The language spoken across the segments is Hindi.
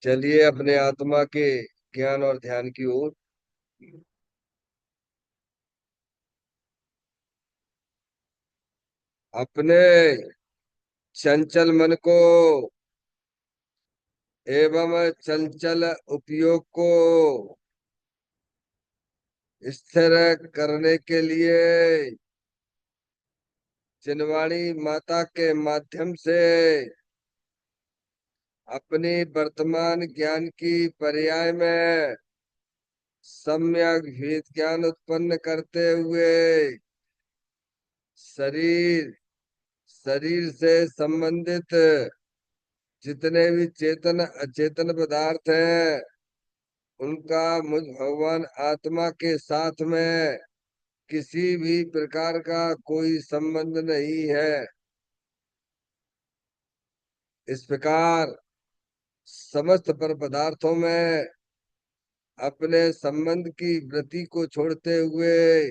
चलिए अपने आत्मा के ज्ञान और ध्यान की ओर। अपने चंचल मन को एवं चंचल उपयोग को स्थिर करने के लिए चिन्वाणी माता के माध्यम से अपनी वर्तमान ज्ञान की पर्याय में सम्यक भेद ज्ञान उत्पन्न करते हुए शरीर शरीर से संबंधित जितने भी चेतन अचेतन पदार्थ हैं उनका मुझ भगवान आत्मा के साथ में किसी भी प्रकार का कोई संबंध नहीं है। इस प्रकार समस्त पर पदार्थों में अपने संबंध की वृत्ति को छोड़ते हुए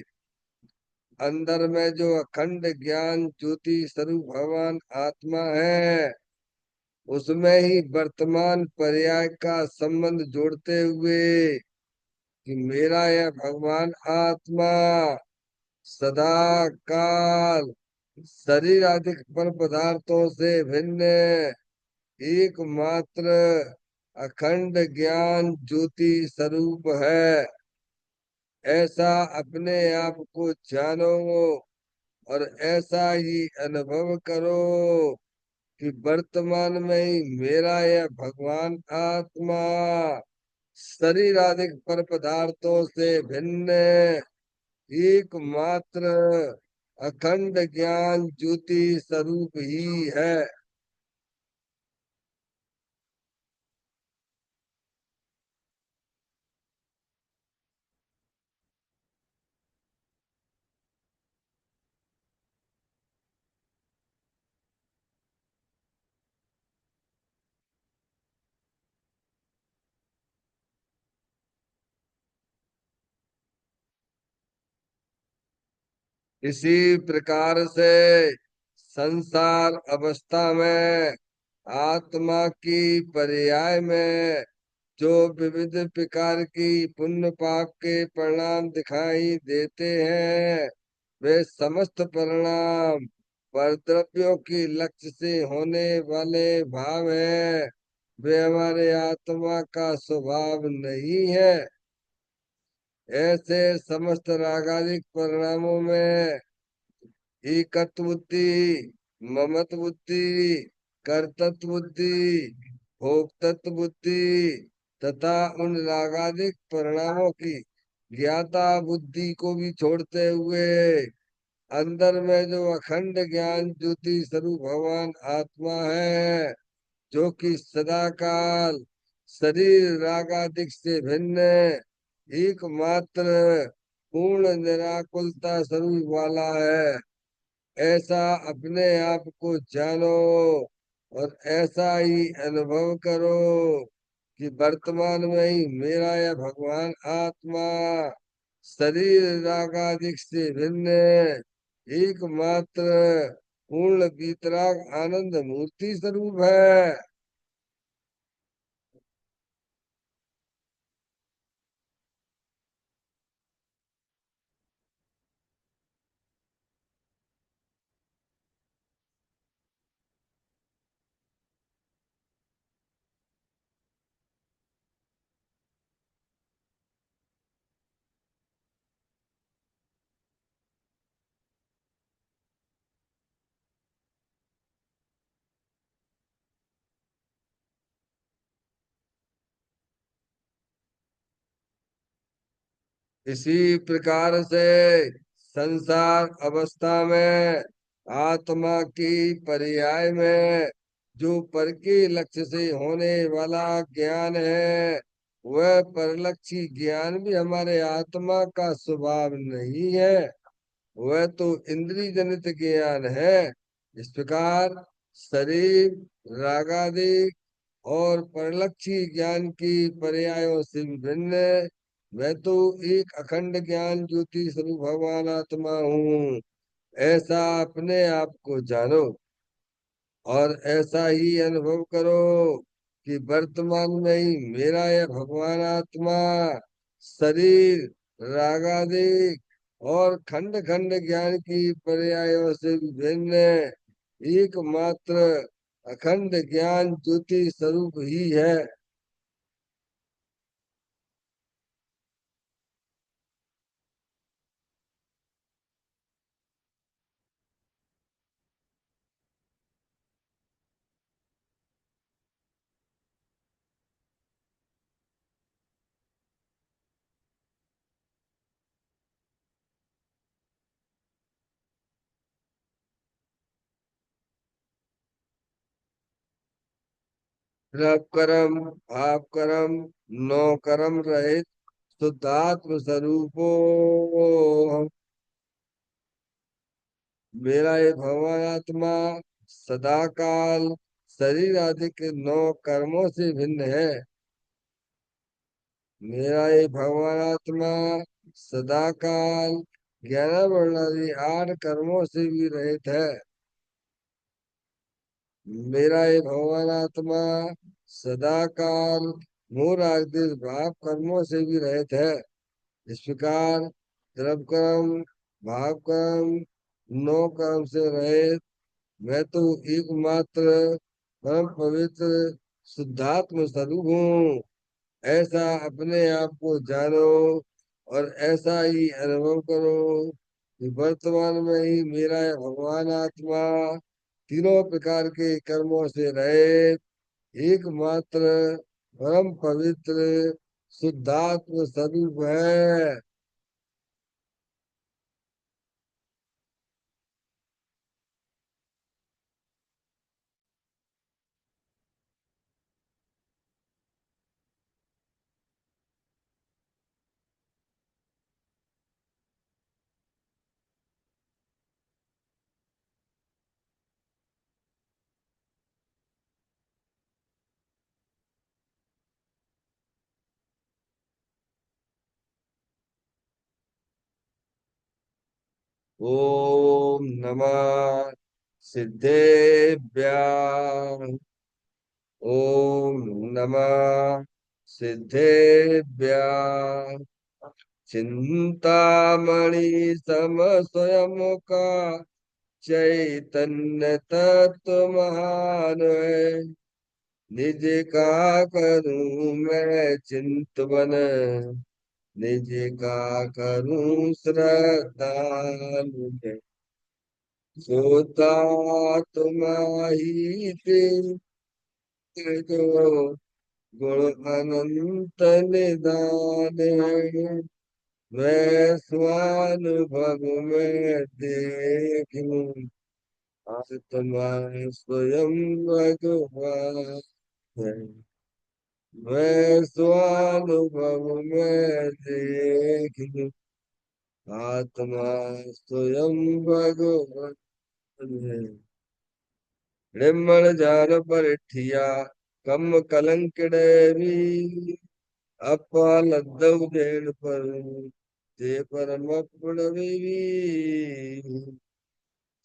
अंदर में जो अखंड ज्ञान ज्योति स्वरूप भगवान आत्मा है उसमें ही वर्तमान पर्याय का संबंध जोड़ते हुए कि मेरा यह भगवान आत्मा सदा काल शरीर आदि पर पदार्थों से भिन्न एकमात्र अखंड ज्ञान ज्योति स्वरूप है। ऐसा अपने आप को जानो और ऐसा ही अनुभव करो कि वर्तमान में ही मेरा यह भगवान आत्मा शरीर आदि पर पदार्थों से भिन्न एकमात्र अखंड ज्ञान ज्योति स्वरूप ही है। इसी प्रकार से संसार अवस्था में आत्मा की पर्याय में जो विविध प्रकार की पुण्य पाप के परिणाम दिखाई देते हैं वे समस्त परिणाम परद्रव्यों की लक्ष्य से होने वाले भाव हैं। वे हमारे आत्मा का स्वभाव नहीं है। ऐसे समस्त रागादिक परिणामों में एकत्व बुद्धि, ममत्व बुद्धि, कर्तृत्व बुद्धि, भोक्तृत्व बुद्धि तथा उन रागादिक परिणामों की ज्ञाता बुद्धि को भी छोड़ते हुए अंदर में जो अखंड ज्ञान ज्योति स्वरूप भगवान आत्मा है जो कि सदा काल शरीर रागादिक से भिन्न एकमात्र पूर्ण निराकुलता स्वरूप वाला है। ऐसा अपने आप को जानो और ऐसा ही अनुभव करो कि वर्तमान में ही मेरा यह भगवान आत्मा शरीर रागादिक से भिन्न एकमात्र पूर्ण वीतराग आनंद मूर्ति स्वरूप है। इसी प्रकार से संसार अवस्था में आत्मा की पर्याय में जो पर के लक्ष्य से होने वाला ज्ञान है वह परलक्षी ज्ञान भी हमारे आत्मा का स्वभाव नहीं है। वह तो इंद्रिय जनित ज्ञान है। इस प्रकार शरीर रागादि और परलक्षी ज्ञान की पर्यायों से भिन्न मैं तो एक अखंड ज्ञान ज्योति स्वरूप भगवान आत्मा हूँ। ऐसा अपने आप को जानो और ऐसा ही अनुभव करो कि वर्तमान में ही मेरा यह भगवान आत्मा शरीर रागादि और खंड खंड ज्ञान की पर्यायों से भिन्न एकमात्र अखंड ज्ञान ज्योति स्वरूप ही है। रब कर्म भाव कर्म नो कर्म रहित शुद्धात्म स्वरूपो मेरा ये भगवान आत्मा सदा काल शरीर आदि के नौ कर्मों से भिन्न है। मेरा ये भगवान आत्मा सदा काल 11 वर्ण आदि 8 कर्मों से भी रहित है। मेरा ये भगवान आत्मा सदा काल मूल आदि भाव कर्मों से भी रहित है। इस प्रकार द्रव कर्म भाव कर्म नौ कर्म से रहित मैं तो एकमात्र परम पवित्र शुद्धात्म स्वरूप हूँ। ऐसा अपने आप को जानो और ऐसा ही अनुभव करो कि वर्तमान में ही मेरा यह भगवान आत्मा तीनों प्रकार के कर्मों से रहित एकमात्र परम पवित्र शुद्धात्म स्वरूप है। ओम नमः सिद्धेभ्यः। ओम नमः सिद्धेभ्यः। चिंतामणि सम स्वयं का चैतन्य तत्व महान है। निज का करूं मैं चिंतवन निज का करूं श्रद्धालु सोता तुम्हारी ते जो गुण अनंत निदान है। मैं स्वानुभव में देखूं आत्मा स्वयं भगवान है। मैं स्वानुभव में देखूं आत्मा स्वयं भगवान है। निर्मल जान पर ठिया कम कलंक भी अपा लद्दव देण पर ते परम पुणवी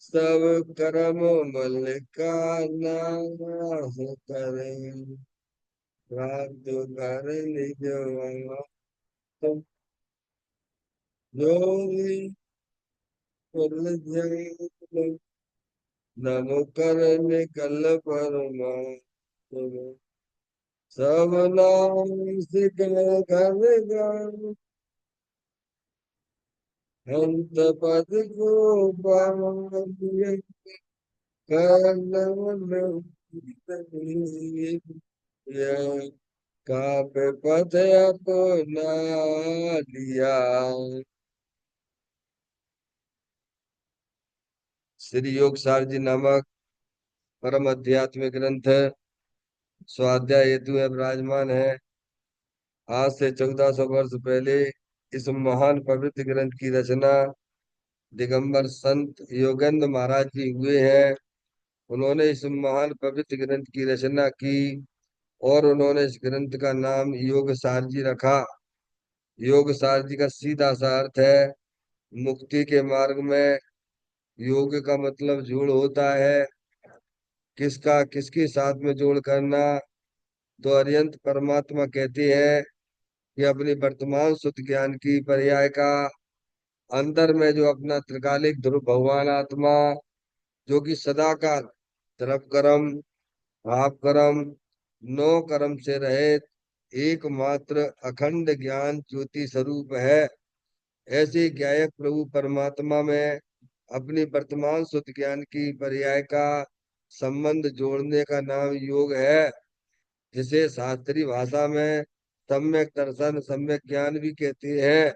सब कर्म मल का नाश करे प्राप्त कर निज जो भी फल ध्यान नमो कर निकल परमात्मा सब नाम सिख कर गान हंत पद को पावन कर्णवन काव्य पद अपना लिया। श्री योग सार जी नामक परम अध्यात्मिक ग्रंथ स्वाध्याय हेतु है विराजमान है। आज से 1400 वर्ष पहले इस महान पवित्र ग्रंथ की रचना दिगंबर संत योगेंद्र महाराज जी हुए हैं। उन्होंने इस महान पवित्र ग्रंथ की रचना की और उन्होंने इस ग्रंथ का नाम योग सार जी रखा। योग सार जी का सीधा सा अर्थ है मुक्ति के मार्ग में योग का मतलब जोड़ होता है। किसका किसके साथ में जोड़ करना तो अरिहंत परमात्मा कहते हैं कि अपनी वर्तमान शुद्ध ज्ञान की पर्याय का अंदर में जो अपना त्रिकालिक ध्रुव भगवान आत्मा, जो कि सदाकाल द्रव कर्म, भाव कर्म, नो कर्म से रहित एकमात्र अखंड ज्ञान ज्योति स्वरूप है, ऐसे ज्ञायक प्रभु परमात्मा में अपनी वर्तमान शुद्ध ज्ञान की पर्याय का संबंध जोड़ने का नाम योग है, जिसे शास्त्रीय भाषा में सम्यक दर्शन, सम्यक ज्ञान भी कहते हैं।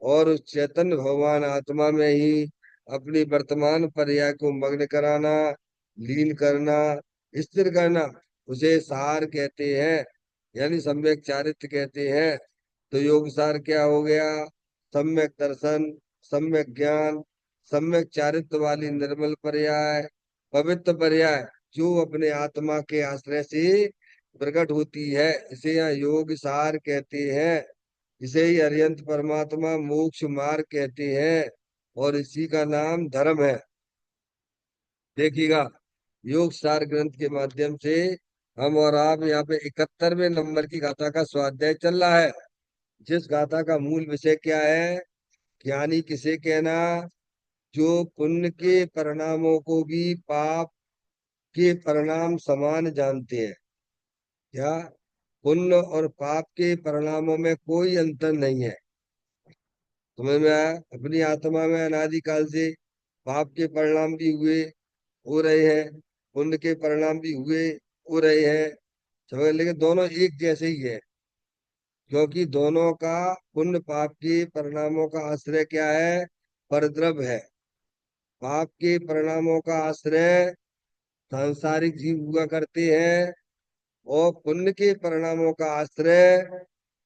और उस चैतन्य भगवान आत्मा में ही अपनी वर्तमान पर्याय को मग्न कराना, लीन करना, स्थिर करना, उसे सार कहते हैं, यानी सम्यक चारित्र कहते हैं। तो योग सार क्या हो गया? सम्यक दर्शन, सम्यक ज्ञान, सम्यक चारित्र वाली निर्मल पर्याय, पवित्र पर्याय, जो अपने आत्मा के आश्रय से प्रकट होती है, इसे यहाँ योग सार कहते हैं। इसे ही अरिहंत परमात्मा मोक्ष मार्ग कहते हैं, और इसी का नाम धर्म है। देखिएगा, योग सार ग्रंथ के माध्यम से हम और आप यहाँ पे 71वें नंबर की गाथा का स्वाध्याय चल रहा है, जिस गाथा का मूल विषय क्या है? ज्ञानी किसे कहना? जो पुण्य के परिणामों को भी पाप के परिणाम समान जानते हैं। क्या? पुण्य और पाप के परिणामों में कोई अंतर नहीं है। समझ में आया? अपनी आत्मा में अनादिकाल से पाप के परिणाम भी हुए, हो रहे हैं, पुण्य के परिणाम भी हुए, हो रहे हैं। समझ, लेकिन दोनों एक जैसे ही है, क्योंकि दोनों का पुण्य पाप के परिणामों का आश्रय क्या है? परद्रव्य है। पाप के परिणामों का आश्रय सांसारिक जीव हुआ करते हैं, और पुण्य के परिणामों का आश्रय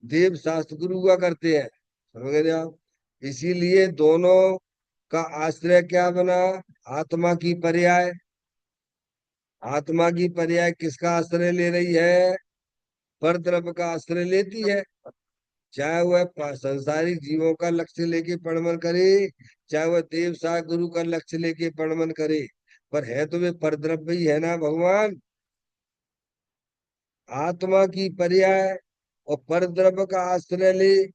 देव शास्त्र गुरु हुआ करते हैं। समझ गए आप? इसीलिए दोनों का आश्रय क्या बना? आत्मा की पर्याय। आत्मा की पर्याय किसका आश्रय ले रही है? परद्रव्य का आश्रय लेती है। चाहे वह संसारिक जीवों का लक्ष्य लेके परिणमन करे, चाहे वह देव सा गुरु का लक्ष्य लेके परिणमन करे, पर है तो वे परद्रव्य ही है ना भगवान। आत्मा की पर्याय और परद्रव्य का आश्रय ले।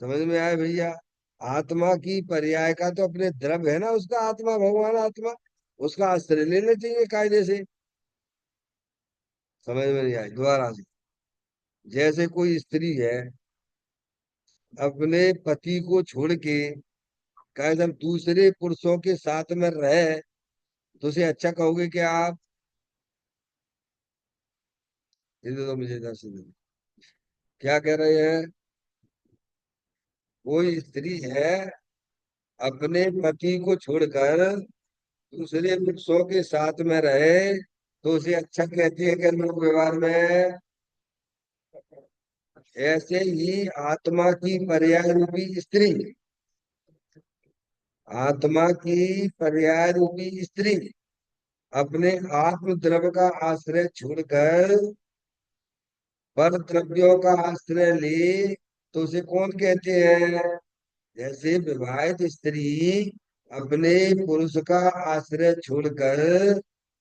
समझ में आए भैया? आत्मा की पर्याय का तो अपने द्रव्य है ना, उसका आत्मा, भगवान आत्मा, उसका आश्रय लेना चाहिए कायदे से। समझ में नहीं आई? दोबारा से। जैसे कोई स्त्री है, अपने पति को छोड़ के कहे जब दूसरे पुरुषों के साथ में रहे, तो उसे अच्छा कहोगे क्या आप? ये तो मुझे दर्शन दो। क्या कह रहे हैं? कोई स्त्री है, अपने पति को छोड़कर दूसरे पुरुषों के साथ में रहे, तो उसे अच्छा कहती है कि लोक व्यवहार में। ऐसे ही आत्मा की पर्याय रूपी स्त्री, आत्मा की पर्याय रूपी स्त्री अपने आत्म द्रव्य का आश्रय छोड़कर पर द्रव्यों का आश्रय ले, तो उसे कौन कहते हैं? जैसे विवाहित स्त्री अपने पुरुष का आश्रय छोड़कर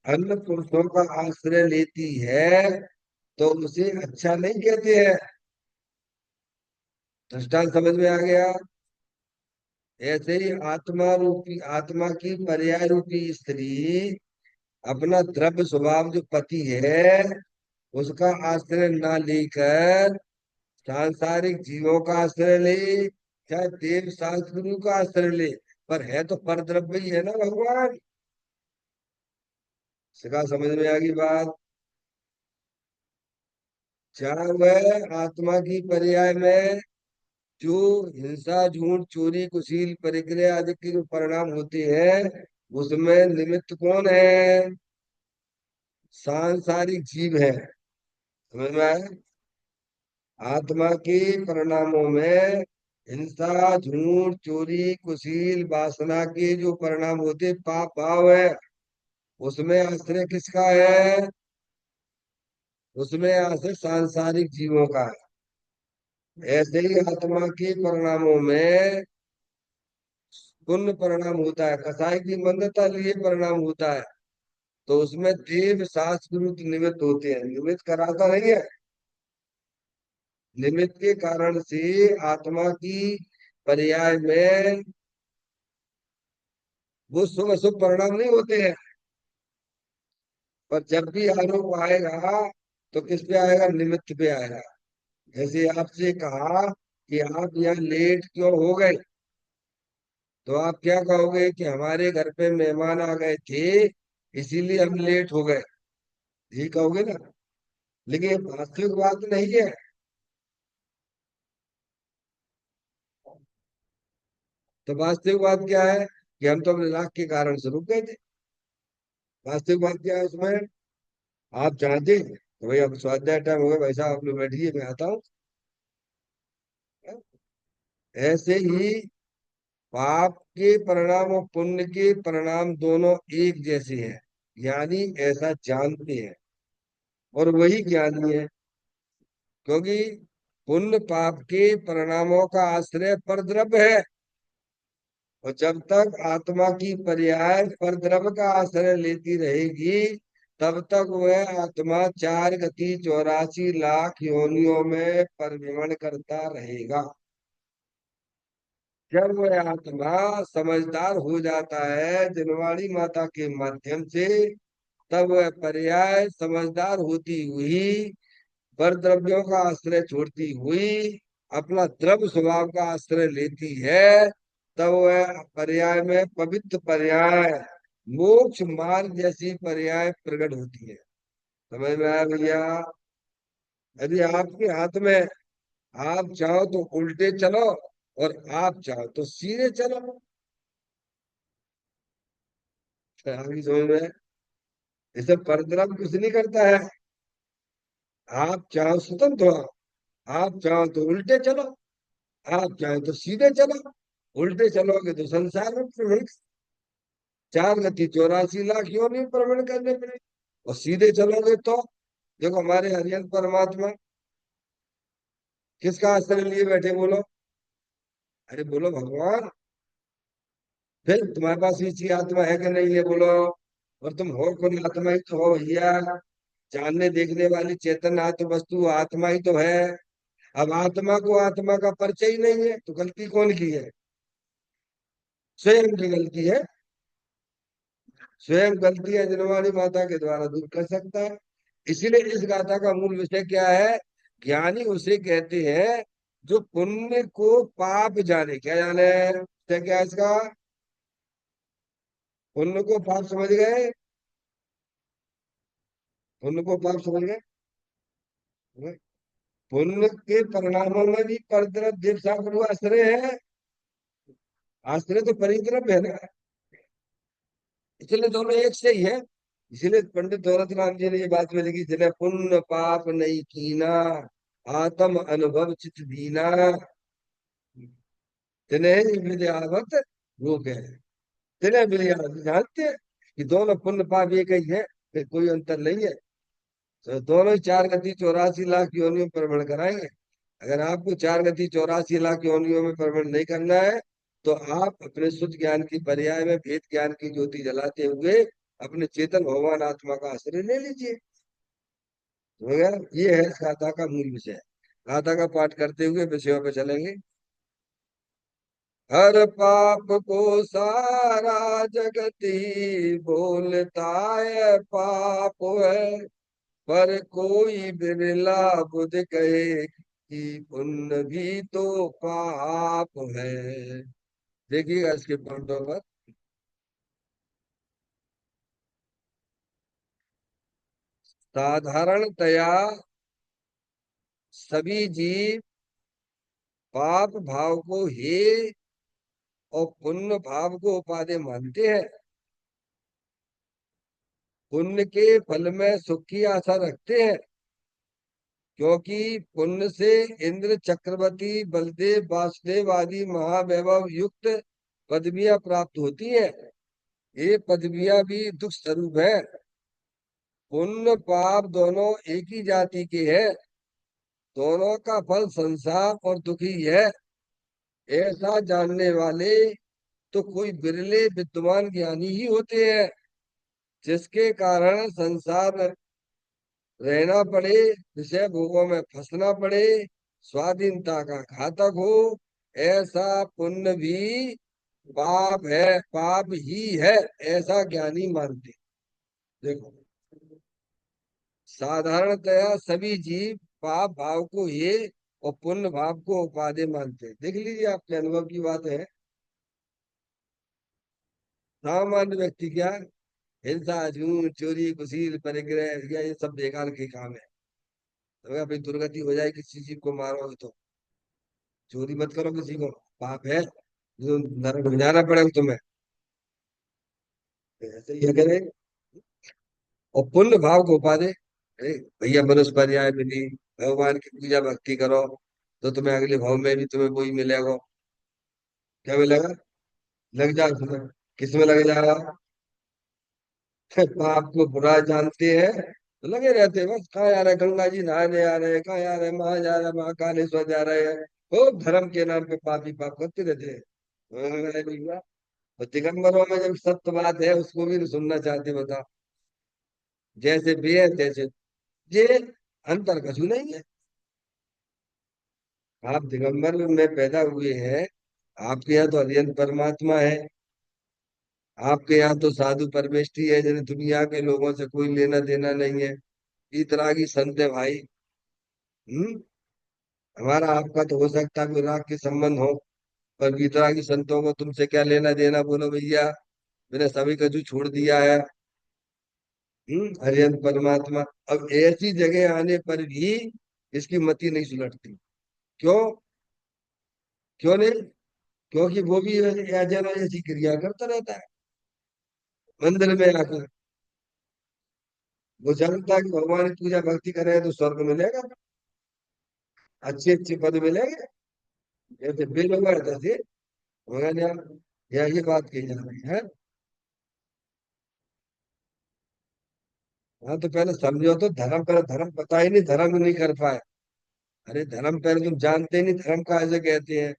अन्य पुरुषों का आश्रय लेती है, तो उसे अच्छा नहीं कहते हैं। दृष्टांत समझ में आ गया? ऐसे ही आत्मा रूपी, आत्मा की पर्याय रूपी स्त्री अपना द्रव्य स्वभाव जो पति है, उसका आश्रय ना लेकर सांसारिक जीवों का आश्रय ले, चाहे देव शास्त्र गुरु का आश्रय ले, पर है तो परद्रव्य ही है ना भगवान। इसका समझ में आ गई बात? चाहे वह आत्मा की पर्याय में जो हिंसा, झूठ, चोरी, कुशील, परिक्रिया आदि के जो परिणाम होते हैं, उसमें निमित्त कौन है? सांसारिक जीव है। समझ में आया? आत्मा के परिणामों में हिंसा, झूठ, चोरी, कुशील, वासना के जो परिणाम होते, पाप भाव है, उसमें आश्रय किसका है? उसमें आश्रय सांसारिक जीवों का है। ऐसे ही आत्मा के परिणामों में पुण्य परिणाम होता है, कसाई की मंदता लिए परिणाम होता है, तो उसमें देव शास्त्र गुरु निमित्त होते हैं। निमित्त कराता नहीं है, निमित्त के कारण से आत्मा की पर्याय में वो शुभ अशुभ परिणाम नहीं होते हैं। पर जब भी आरोप आएगा तो किस पे आएगा? निमित्त पे आएगा। जैसे आपसे कहा कि आप यहाँ लेट क्यों हो गए, तो आप क्या कहोगे कि हमारे घर पे मेहमान आ गए थे इसीलिए हम लेट हो गए, यही कहोगे ना। लेकिन ये वास्तविक बात नहीं है। तो वास्तविक बात क्या है कि हम तो अपने राग के कारण से रुक गए थे। वास्तविक बात क्या है उसमें? आप चाहते तो भाई अब स्वाध्याय टाइम हो गया, भाई साहब आप लोग बैठिए मैं आता हूँ। ऐसे ही पाप के परिणाम और पुण्य के परिणाम दोनों एक जैसे हैं, यानी ऐसा जानते हैं और वही ज्ञानी है। क्योंकि पुण्य पाप के परिणामों का आश्रय परद्रव्य है, और जब तक आत्मा की पर्याय परद्रव्य का आश्रय लेती रहेगी तब तक वह आत्मा 4 गति 84 लाख योनियों में परिभ्रमण करता रहेगा। जब वह आत्मा समझदार हो जाता है जनवाणी माता के माध्यम से, तब वह पर्याय समझदार होती हुई पर द्रव्यों का आश्रय छोड़ती हुई अपना द्रव्य स्वभाव का आश्रय लेती है। तब वह पर्याय में पवित्र पर्याय मोक्ष मार्ग जैसी पर्याय प्रकट होती है। समझ में आया भैया? यदि आपके हाथ में, आप चाहो तो उल्टे चलो और आप चाहो तो सीधे चलो। आगे समझ में? इसे परद्रव्य कुछ नहीं करता है। आप चाहो स्वतंत्र हो, आप चाहो तो उल्टे चलो, आप चाहे तो सीधे चलो। उल्टे चलोगे तो संसार में प्रवेश, 4 गति 84 लाख योनि में प्रवेश करने पड़े। और सीधे चलोगे तो देखो हमारे हरियंत परमात्मा किसका आश्रय लिए बैठे बोलो? अरे बोलो भगवान। फिर तुम्हारे पास ये आत्मा है कि नहीं है बोलो? और तुम हो कौन? आत्मा ही तो हो भैया। जानने देखने वाली चेतन आत्म वस्तु आत्मा ही तो है। अब आत्मा को आत्मा का परिचय ही नहीं है तो गलती कौन की है? स्वयं की गलती है। स्वयं गलतियां जनवाणी माता के द्वारा दूर कर सकता है। इसीलिए इस गाथा का मूल विषय क्या है? ज्ञानी उसे कहते हैं जो पुण्य को पाप जाने। क्या जाने? विषय क्या है इसका? पुण्य को पाप समझ गए? पुण्य को पाप समझ गए? पुण्य के परिणामों में भी परद्रव्य देव सागर आश्रय है। आश्रय तो परिद्रव्य है ना। इसलिए दोनों एक से ही है। इसलिए पंडित दौलत राम जी ने ये बात में लिखी, जिन्हें पुण्य पाप नहीं कीना, आत्म अनुभव चित दीना, तिन्हें विद्यावत रूप है। तिन्हें विद्या जानते हैं कि दोनों पुण्य पाप एक ही है, फिर कोई अंतर नहीं है। तो दोनों ही 4 गति 84 लाख योनियों में प्रवण कराएंगे। अगर आपको 4 गति 84 लाख योनियों में प्रवण नहीं करना है तो आप अपने शुद्ध ज्ञान की पर्याय में भेद ज्ञान की ज्योति जलाते हुए अपने चेतन भगवान आत्मा का आश्रय ले लीजिए। तो भैया ये है इस गाथा का मूल विषय। गाथा का पाठ करते हुए विषयों पे चलेंगे। हर पाप को सारा जगती बोलता है पाप है, पर कोई बिरला बुध कहे कि पुण्य भी तो पाप है। देखिएगा इसके पॉइंटों पर। साधारणतया सभी जीव पाप भाव को हे और पुण्य भाव को उपादेय मानते हैं। पुण्य के फल में सुख की आशा रखते हैं, क्योंकि पुण्य से इंद्र चक्रवर्ती बलदेव वासुदेव आदि महावैभव युक्त पदवियां प्राप्त होती हैं। ये पदवियां भी दुख स्वरूप है। पुण्य पाप दोनों एक ही जाति के हैं, दोनों का फल संसार और दुखी है। ऐसा जानने वाले तो कोई बिरले विद्वान ज्ञानी ही होते हैं, जिसके कारण संसार में रहना पड़े, विषय भोगों में फंसना पड़े, स्वाधीनता का घातक हो, ऐसा पुण्य भी पाप है, पाप ही है, ऐसा ज्ञानी मानते। देखो, साधारणतया सभी जीव पाप भाव को ये और पुण्य भाव को उपादेय मानते हैं। देख लीजिए, आपके अनुभव की बात है। सामान्य व्यक्ति क्या, हिंसा, झूठ, चोरी, कुसील, परिग्रह, या ये सब बेकार के काम है। तो अगर अपनी दुर्गति हो जाए, किसी जीव को मारो तो चोरी मत करो, किसी को पाप है, जो नरक में जाना पड़ेगा तुम्हें। तो ऐसे ही अगर है। और पुण्य भाव को पा दे, अरे भैया मनुष्य पर्याय मिली, भगवान की पूजा भक्ति करो, तो तुम्हें अगले भाव में भी तुम्हें वही मिलेगा। क्या मिलेगा? लग जाओ तुम्हें। किस में लग जाएगा? पाप को बुरा जानते हैं तो लगे रहते हैं, बस कहाँ जा रहे हैं, गंगा जी नहाने आ रहे हैं, कहाँ जा रहे हैं, वहां जा रहे हैं, महाकालेश्वर जा रहे हैं। वो धर्म के नाम पे पापी पाप करते रहते हैं। अरे भैया, और दिगंबरों में जब सत्य बात है उसको भी नहीं सुनना चाहते, बता। जैसे भी है तैसे, ये अंतर कछु नहीं है। आप दिगंबर में पैदा हुए हैं, आपके यहाँ तो अरिहंत परमात्मा है, आपके यहाँ तो साधु परमेष्ठी है, जिन्हें दुनिया के लोगों से कोई लेना देना नहीं है। इतना की संत है भाई। हम्म। हमारा आपका तो हो सकता है कोई राग के संबंध हो, पर वितरागी संतों को तुमसे क्या लेना देना, बोलो भैया। मैंने सभी कछु छोड़ दिया है। हरिहर परमात्मा। अब ऐसी जगह आने पर भी इसकी मति नहीं सुलटती। क्यों? क्यों नहीं? क्योंकि वो भी अजय ऐसी क्रिया करता रहता है मंदिर में आकर। वो जानता है कि भगवान की पूजा भक्ति करे तो स्वर्ग मिलेगा, अच्छे अच्छे पद मिलेंगे। जैसे बिल हुआ तैसे भगवान यहाँ, यही बात कही जा रही है। हाँ, तो पहले समझो तो धर्म, पर धर्म पता ही नहीं, धर्म नहीं कर पाए। अरे धर्म पहले तुम जानते ही नहीं, धर्म का ऐसे कहते हैं।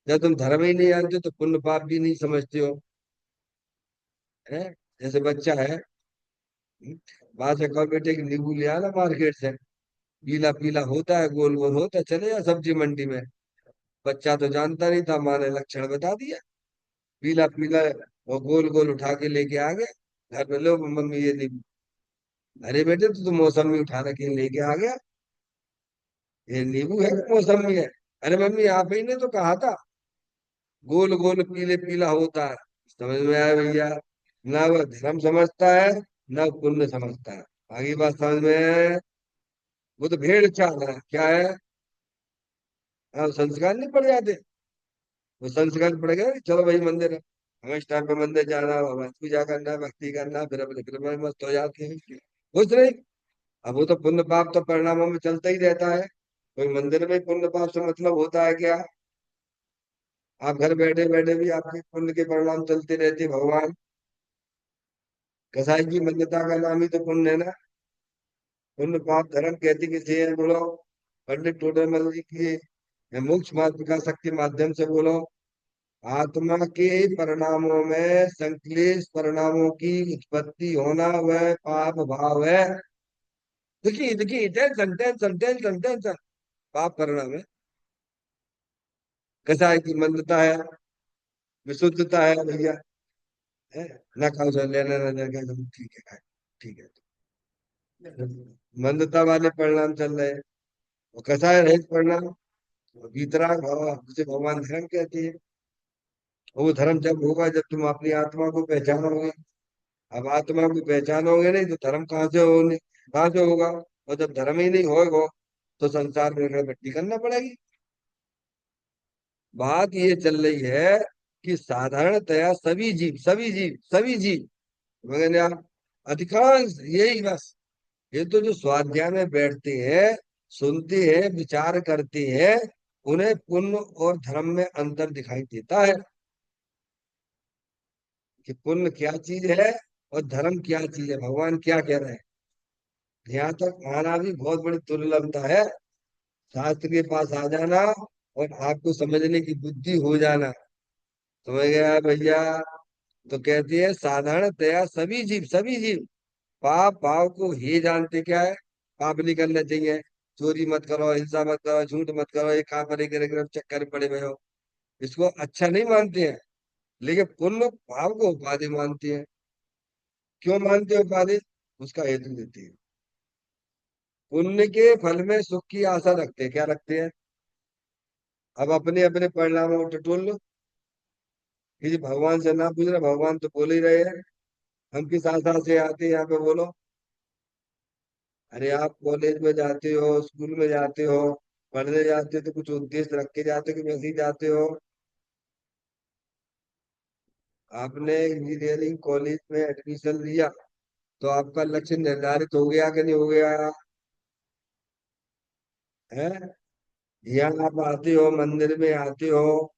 जब तुम धर्म ही नहीं जानते तो पुण्य पाप भी नहीं समझते हो। है? जैसे बच्चा है, वहां से कहो बेटे कि नींबू ले आना मार्केट से, पीला पीला होता है, गोल गोल होता है, चले जा सब्जी मंडी में। बच्चा तो जानता नहीं था, माँ ने लक्षण बता दिया, पीला पीला और गोल गोल उठा के लेके आ गया। घर में लो मम्मी ये नींबू। अरे बेटे तू तो मौसमी उठा के लेके आ गया, ये नींबू है कि मौसमी है? अरे मम्मी आप ही ने तो कहा था गोल गोल पीले पीला होता है। समझ में आया भैया? ना वो धर्म समझता है, ना वो पुण्य समझता है। आगे बात समझ में है? वो तो भेड़ चाल है, क्या है? हाँ, संस्कार नहीं पड़ जाते। वो संस्कार पड़ गए, चलो भाई मंदिर है, हमें इस टाइम पे मंदिर जाना, हमें पूजा करना, भक्ति करना, फिर अपने फिर में मस्त हो जाते हैं। कुछ नहीं। अब वो तो पुण्य पाप तो परिणामों में चलता ही रहता है। कोई मंदिर में पुण्य पाप से मतलब होता है क्या? आप घर बैठे बैठे भी आपके पुण्य के परिणाम चलते रहते हैं। भगवान कसाई की मान्यता का नाम ही तो पुण्य है ना। पुण्य पाप धर्म कहती किसे है, बोलो? पंडित टोडरमल जी की मोक्ष मार्ग विकास के माध्यम से बोलो। आत्मा के परिणामों में संश्लेष परिणामों की उत्पत्ति होना वह पाप भाव है। देखिए देखिए, टेंशन टेंशन टेंशन टेंशन, पाप परिणाम है। कसाई की मंदता है, विशुद्धता है भैया। है? ना खाओ जो लेना ना देना, ठीक है खाए, ठीक है। मंदता वाले परिणाम चल रहे हैं, और कसाय रहित परिणाम, वीतराग भाव जिसे भगवान धर्म कहते हैं। और वो धर्म जब होगा जब तुम अपनी आत्मा को पहचानोगे। अब आत्मा को पहचानोगे नहीं तो धर्म कहाँ से होने, कहाँ से होगा? और जब धर्म ही नहीं होगा तो संसार में रगड़ करना पड़ेगी। बात ये चल रही है कि साधारणतया सभी जीव मगर आप अधिकांश यही बस, ये तो जो स्वाध्याय में बैठते हैं, सुनते हैं, विचार करते हैं, उन्हें पुण्य और धर्म में अंतर दिखाई देता है कि पुण्य क्या चीज है और धर्म क्या चीज है, भगवान क्या कह रहे हैं। यहाँ तक आना भी बहुत बड़ी दुर्लभता है। शास्त्र के पास आ जाना और आपको समझने की बुद्धि हो जाना। समझ गया भैया? तो कहती है साधारणतया सभी जीव पाप भाव को ही जानते क्या है, पाप नहीं करना चाहिए। चोरी मत करो, हिंसा मत करो, झूठ मत करो, ये कहाँ पर एक चक्कर में पड़े हुए हो। इसको अच्छा नहीं मानते हैं। लेकिन पुण्य भाव को उपाधि मानते हैं। क्यों मानते हैं उपाधि? उसका हेतु देते हैं। पुण्य के फल में सुख की आशा रखते हैं। क्या रखते हैं? अब अपने अपने परिणामों को टटोल लो। किसी भगवान से ना पूछ रहे, भगवान तो बोल ही रहे हैं। हम किस आशा से आते हैं यहाँ पे, बोलो? अरे आप कॉलेज में जाते हो, स्कूल में जाते हो, पढ़ने जाते हो तो कुछ उद्देश्य रख के जाते हो कि वैसे ही जाते हो? आपने इंजीनियरिंग कॉलेज में एडमिशन लिया तो आपका लक्ष्य निर्धारित हो गया कि नहीं हो गया? है? यहाँ आप आते हो, मंदिर में आते हो,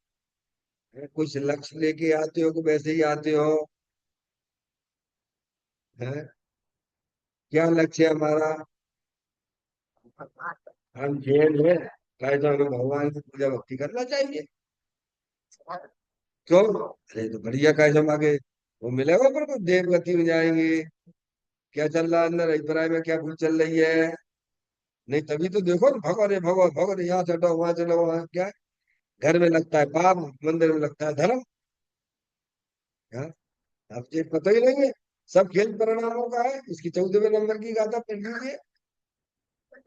कुछ लक्ष्य लेके आते हो कि वैसे ही आते हो? है? क्या लक्ष्य है हमारा? हम जैन है, कहे तो हमें भगवान की पूजा भक्ति करना चाहिए। क्यों? अरे तो बढ़िया, कहे हम आगे वो मिलेगा पर को देव गति में जाएंगे। क्या चल रहा है अंदर अभिप्राय में, क्या भूल चल रही है? नहीं तभी तो देखो ना, भगो रे भगो भगो रे, यहाँ चलो वहां चलो, वहां क्या है? घर में लगता है पाप, मंदिर में लगता है धर्म। हाँ? अब ये पता ही नहीं है। सब खेल परिणामों का है। इसकी 14वें नंबर की गाथा पढ़ लीजिए।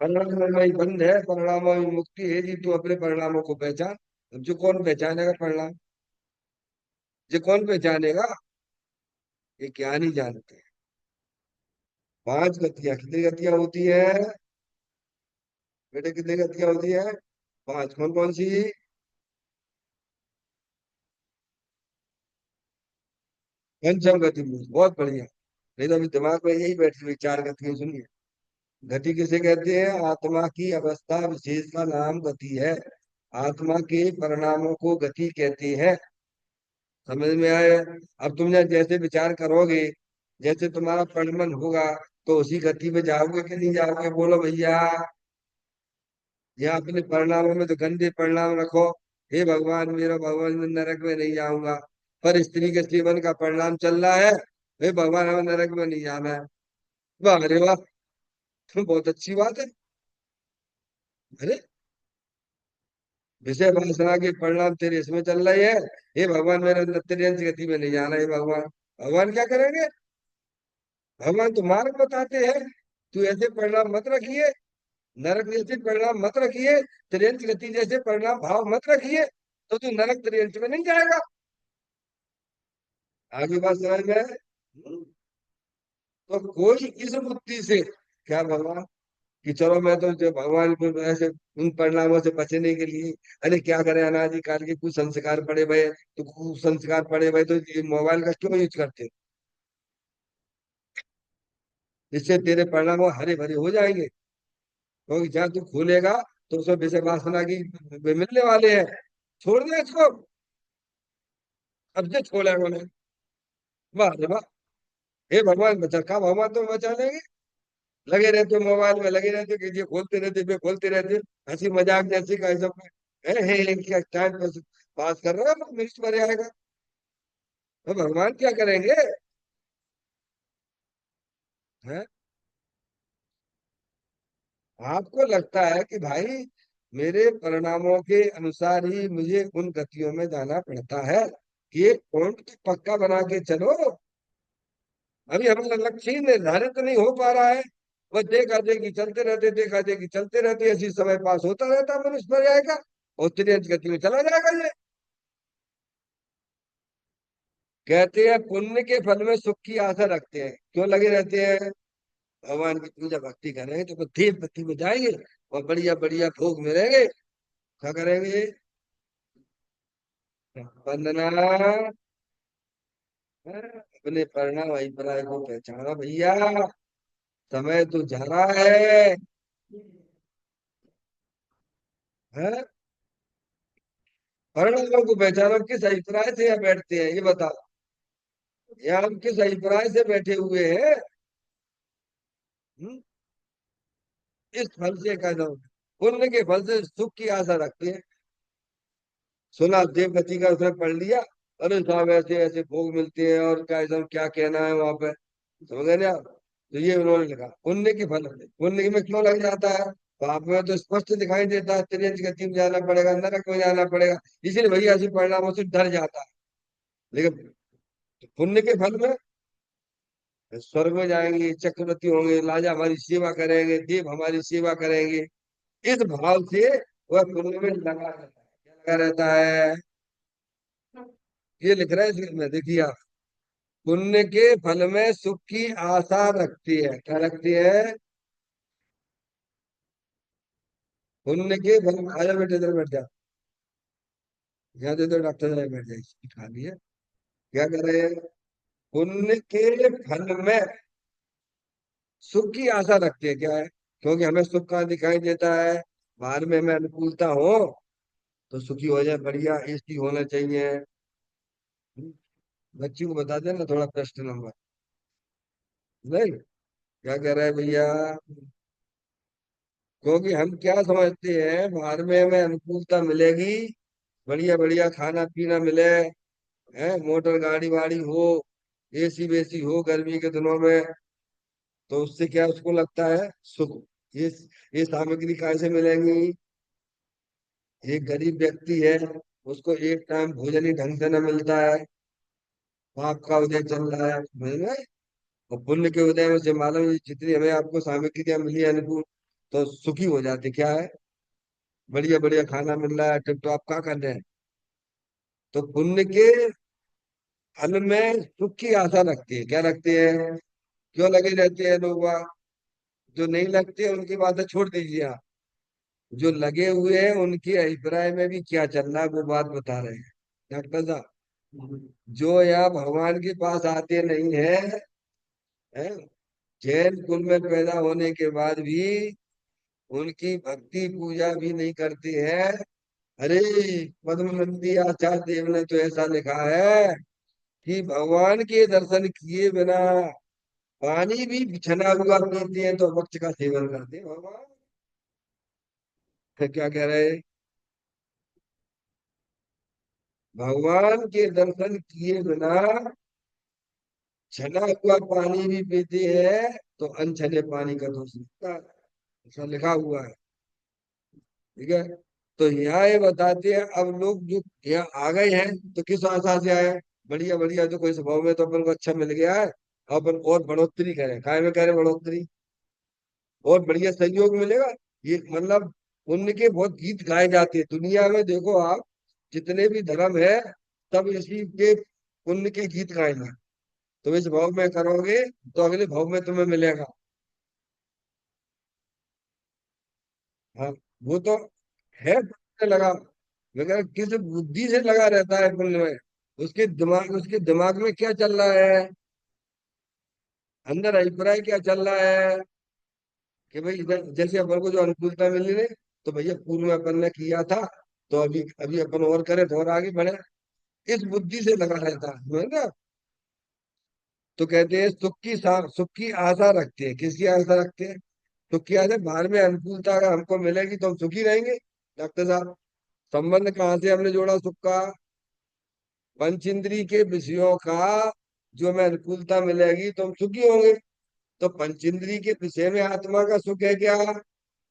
परिणाम में ही बंद है, परिणामों में मुक्ति है जी। तू अपने परिणामों को पहचान। अब जो कौन पहचानेगा परिणाम? जो कौन पहचानेगा? ये क्या नहीं जानते। पांच गतियां, कितनी गतियां होती है बेटे? कितनी गतियां होती है? पांच। कौन कौन सी? पंचम गति। बहुत बढ़िया। नहीं तो अभी दिमाग में यही बैठी हुई चार गतियां सुनिए। गति किसे कहते हैं? आत्मा की अवस्था विशेष का नाम गति है। आत्मा के परिणामों को गति कहते हैं। समझ में आए? अब तुम जैसे विचार करोगे, जैसे तुम्हारा परिणमन होगा, तो उसी गति में जाओगे कि नहीं जाओगे, बोलो भैया? या अपने परिणामों में तो गंदे परिणाम रखो। हे भगवान, मेरा भगवान, मैं नरक में नहीं जाऊंगा। पर स्त्री के सेवन का परिणाम चल रहा है, हे भगवान हमें नरक में नहीं जाना है। वाह, अरे वाह, तो बहुत अच्छी बात है। अरे, विषय वासना के परिणाम तेरे इसमें चल रहे हैं। हे भगवान, मेरे तेरे गति में नहीं जाना। हे भगवान, भगवान क्या करेंगे? भगवान तो मार्ग बताते हैं। तू ऐसे परिणाम मत रखिए, नरक जैसे परिणाम मत रखिए, त्रियंच गति जैसे परिणाम भाव मत रखिए, तो तू नरक त्रियंच में नहीं जाएगा। आगे बात समझ में है? तो कोई इस बुद्धि से, क्या भगवान, कि चलो मैं तो जो भगवान को ऐसे उन परिणामों से बचने के लिए, अरे क्या करें, अनादि काल के कुछ संस्कार पड़े हुए हैं, तो कुछ संस्कार पड़े हुए तो ये मोबाइल का क्यों यूज करते? इससे तेरे परिणाम वो हरे भरे हो जाएंगे। क्योंकि जहाँ तू खोलेगा तो उसमें विषय वासना की वे मिलने वाले हैं। छोड़ दे इसको। अब से छोड़ा उन्होंने। वाह रे वाह। हे भगवान बचा, कहा भगवान तो बचा लेंगे। लगे रहते हो मोबाइल में, लगे रहते हो कि ये खोलते रहते, वे खोलते रहते, हंसी मजाक जैसे का सब क्या टाइम पास कर रहे हो, मिर्च भरे आएगा। तो भगवान क्या करेंगे? हैं? आपको लगता है कि भाई मेरे परिणामों के अनुसार ही मुझे उन गतियों में जाना पड़ता है, कि एक पॉइंट तो पक्का बना के चलो। अभी हमारा लक्ष्य ही निर्धारित नहीं हो पा रहा है। बस देखा देखी चलते रहते, देखा देखी चलते रहते, ऐसी समय पास होता रहता, मनुष्य मर जाएगा और तेज गति में चला जाएगा ये। कहते हैं पुण्य के फल में सुख की आशा रखते हैं। क्यों लगे रहते हैं? भगवान की पूजा भक्ति करेंगे तो देव गति में जाएंगे और बढ़िया बढ़िया भोग मिलेंगे। क्या करेंगे? वंदना। अपने परिणाम अभिप्राय को पहचाना भैया। समय तो जा रहा है। हैं? परिणामों को पहचानो। किस अभिप्राय से यहाँ बैठते हैं ये बताओ? यहाँ हम किस अभिप्राय से बैठे हुए हैं? हम्म? इस फल से कह दो, पुण्य के फल से सुख की आशा रखते हैं। सुना देवगति का उसने पढ़ लिया, अरे साहब ऐसे ऐसे भोग मिलते हैं और क्या एकदम क्या कहना है वहां पे। समझ गए ना आप? तो ये उन्होंने लिखा पुण्य के फल। पुण्य में क्यों लग जाता है? पाप में तो स्पष्ट दिखाई देता है, त्रियंच गति में जाना पड़ेगा, नरक में जाना पड़ेगा। इसलिए भैया ऐसे परिणामों से डर जाता है। लेकिन पुण्य के फल में स्वर्ग में जाएंगे, चक्रवर्ती होंगे, राजा हमारी सेवा करेंगे, देव हमारी सेवा करेंगे। इस भाव से वह पुण्य में लगा रहता है। क्या लगा रहता है? ये लिख रहा है इसमें, देखिए आप। पुण्य के फल में सुख की आशा रखती है। क्या रखती है? पुण्य के फल में, आजा बेटे इधर बैठ जा। यहाँ दे दो, डॉक्टर साहब बैठ जाए, खा लिया। क्या कर रहे हैं? पुण्य के फल में सुख की आशा रखती है। क्या है? क्योंकि हमें सुख कहाँ दिखाई देता है? बाहर में हमें अनुकूलता हो तो सुखी हो जाए, बढ़िया एसी होना चाहिए। बच्ची को बता देना थोड़ा प्रश्न नंबर। नहीं, क्या कह रहे हैं भैया? क्योंकि हम क्या समझते हैं, बाहर में हमें अनुकूलता मिलेगी, बढ़िया बढ़िया खाना पीना मिले, है, मोटर गाड़ी वाड़ी हो, एसी वेसी हो गर्मी के दिनों में, तो उससे क्या उसको लगता है सुख। ये ये सामग्री कहाँ से मिलेंगी? एक गरीब व्यक्ति है, उसको एक टाइम भोजन ही ढंग से न मिलता है, पाप का उदय चल रहा है, समझ में? और पुण्य के उदय में से मालूम है, जितनी हमें आपको सामग्रियां मिली है अनुकूल, तो सुखी हो जाते। क्या है? बढ़िया बढ़िया खाना मिल रहा है, टिप टॉप, क्या कर रहे हैं? तो पुण्य के फल में सुख की आशा रखती है। क्या रखती है? क्यों लगे रहते हैं लोग वहाँ? जो नहीं लगते उनकी बातें छोड़ दीजिए आप। जो लगे हुए हैं उनके अभिप्राय में भी क्या चल रहा है वो बात बता रहे हैं डॉक्टर साहब। जो यहाँ भगवान के पास आते नहीं है, है, जैन कुल में पैदा होने के बाद भी उनकी भक्ति पूजा भी नहीं करती है। अरे, पद्मनंदी आचार्य देव ने तो ऐसा लिखा है कि भगवान के दर्शन किए बिना पानी भी छना हुआ पीते हैं तो वक्त का सेवन करते हैं भगवान। फिर क्या कह रहे हैं? भगवान के दर्शन किए बिना छना हुआ पानी भी पीते हैं तो अनछने पानी का दोष लगता है। ऐसा लिखा हुआ है। ठीक है। तो यहाँ ये बताते हैं, अब लोग जो यहाँ आ गए हैं तो किस आशा से आए हैं? बढ़िया बढ़िया, जो कोई स्वभाव में तो अपन को अच्छा मिल गया है, अपन और बढ़ोतरी करें, काय में करें बढ़ोतरी, और बढ़िया सहयोग मिलेगा। ये मतलब उनके बहुत गीत गाए जाते हैं दुनिया में, देखो आप, जितने भी धर्म है सब इसी के पुण्य के गीत गाएंगे। तुम इस भाव में करोगे तो अगले भाव में तुम्हें मिलेगा। हाँ, वो तो है पुण्य लगा, मगर किस बुद्धि से लगा रहता है पुण्य में, उसके दिमाग में क्या चल रहा है, अंदर अभिप्राय क्या चल रहा है कि भाई जैसे अपन को जो अनुकूलता मिली है, तो भैया पूर्व में अपन ने किया था, तो अभी अभी अपन और करें तो और आगे बढ़े। इस बुद्धि से लगा रहता है ना। तो कहते हैं सुख की आशा रखते हैं। किसकी आशा रखते हैं? सुख की आशा, बाहर में अनुकूलता अगर हमको मिलेगी तो हम सुखी रहेंगे। डॉक्टर साहब, संबंध कहाँ से हमने जोड़ा सुख का? पंच इंद्रिय के विषयों का जो हमें अनुकूलता मिलेगी तो हम सुखी होंगे। तो पंच इंद्रिय के विषय में आत्मा का सुख है क्या?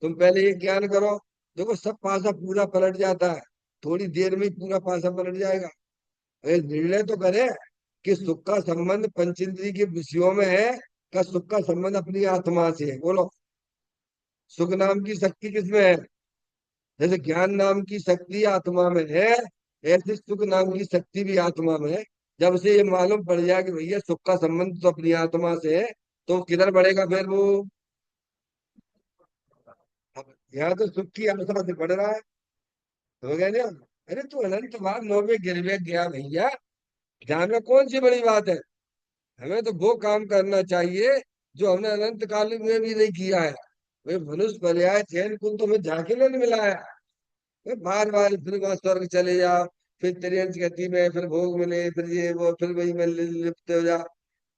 तुम पहले ये ज्ञान करो। देखो सब पासा पूरा पलट जाता है, थोड़ी देर में ही पूरा पासा पलट जाएगा। अरे निर्णय तो करे कि सुख का संबंध पंचेंद्रिय के विषयों में है, का सुख का संबंध अपनी आत्मा से है। बोलो, सुख नाम की शक्ति किसमें है? जैसे ज्ञान नाम की शक्ति आत्मा में है, ऐसे सुख नाम की शक्ति भी आत्मा में है। जब से ये मालूम पड़ जाए कि भैया सुख का संबंध तो अपनी आत्मा से है, तो किधर बढ़ेगा फिर वो? अब यहाँ तो सुख की आत्मा से बढ़ रहा है। हो गया ना? अरे तू अनंत बार नौवे गिरवे गया भैया, ध्यान में कौन सी बड़ी बात है? हमें तो वो काम करना चाहिए जो हमने अनंत काल में भी नहीं किया है। वे मनुष्य पर्याय चैन कुल तो हमें झांकी में नहीं मिला है। वे बार बार फिर वहां स्वर्ग चले जाओ, फिर त्रियंच गति में, फिर भोग मिले, फिर ये वो, फिर वही में लिपते हो जाओ।